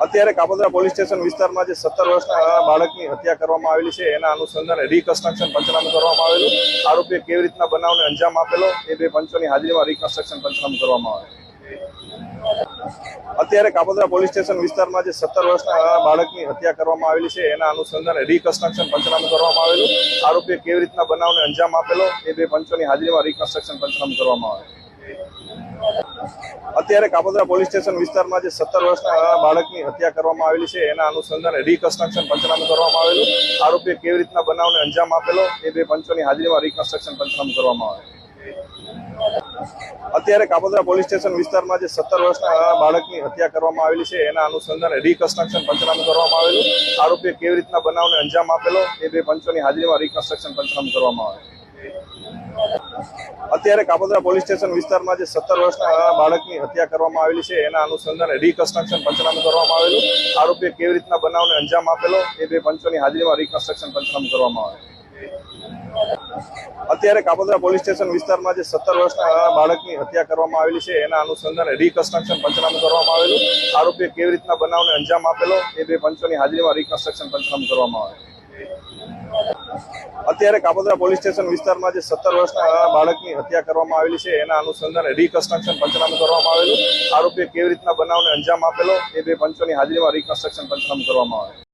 અત્યારે Kapodra police station વિસ્તારમાં જે 17 વર્ષના બાળકની હત્યા કરવામાં આવેલી છે એના અનુસંધાને રીકન્સ્ટ્રક્શન પંચનામું કરવામાં આવેલું. આરોપીએ કેવી રીતના બનાવને અંજામ આપેલો એ બે પંચોની હાજરીમાં રીકન્સ્ટ્રક્શન પંચનામું કરવામાં આવે. અત્યારે કાપોદ્રા પોલીસ સ્ટેશન વિસ્તારમાં જે 17 વર્ષના બાળકની હત્યા કરવામાં આવેલી છે એના અનુસંધાને રીકન્સ્ટ્રક્શન પંચનામું કરવામાં આવેલું. આરોપીએ કેવી રીતના બનાવને અંજામ આપેલો એ બે પંચોની હાજરીમાં રીકન્સ્ટ્રક્શન પંચનામું કરવામાં આવે. અત્યારે કાપોદ્રા પોલીસ સ્ટેશન વિસ્તારમાં જે 17 વર્ષના બાળકની હત્યા કરવામાં આવેલી છે એના અનુસંધાને રીકન્સ્ટ્રક્શન પંચનામું કરવામાં આવેલું. આરોપીએ કેવી રીતના બનાવને અંજામ આપેલો એ બે પંચોની હાજરીમાં રીકન્સ્ટ્રક્શન પંચનામું કરવામાં આવે. અત્યારે કાપોદ્રા પોલીસ સ્ટેશન વિસ્તારમાં જે 17 વર્ષના બાળકની હત્યા કરવામાં આવેલી છે એના અનુસંધાને રીકન્સ્ટ્રક્શન પંચનામું કરવામાં આવેલું. આરોપીએ કેવી રીતના બનાવને અંજામ આપેલો એ બે પંચોની હાજરીમાં રીકન્સ્ટ્રક્શન પંચનામું કરવામાં આવે. અત્યારે કાપોદ્રા પોલીસ સ્ટેશન વિસ્તારમાં જે 17 વર્ષના બાળકની હત્યા કરવામાં આવેલી છે એના અનુસંધાને રીકન્સ્ટ્રક્શન પંચનામું કરવામાં આવેલું. આરોપીએ કેવી રીતના બનાવને અંજામ આપેલો એ બે પંચોની હાજરીમાં રીકન્સ્ટ્રક્શન પંચનામું કરવામાં આવે. અત્યારે કાપોદ્રા પોલીસ સ્ટેશન વિસ્તારમાં જે 17 વર્ષના બાળકની હત્યા કરવામાં આવેલી છે એના અનુસંધાને રીકન્સ્ટ્રક્શન પંચનામું કરવામાં આવેલું. આરોપીએ કેવી રીતના બનાવને અંજામ આપેલો એ બે પંચોની હાજરીમાં રીકન્સ્ટ્રક્શન પંચનામું કરવામાં આવે. અત્યારે કાપોદ્રા પોલીસ સ્ટેશન વિસ્તારમાં જે 17 વર્ષના બાળકની હત્યા કરવામાં આવેલી છે એના અનુસંધાને રીકન્સ્ટ્રક્શન પંચનામું કરવામાં આવેલું. આરોપીએ કેવી રીતના બનાવને અંજામ આપેલો એ બે પંચોની હાજરીમાં રીકન્સ્ટ્રક્શન પંચનામું કરવામાં આવે.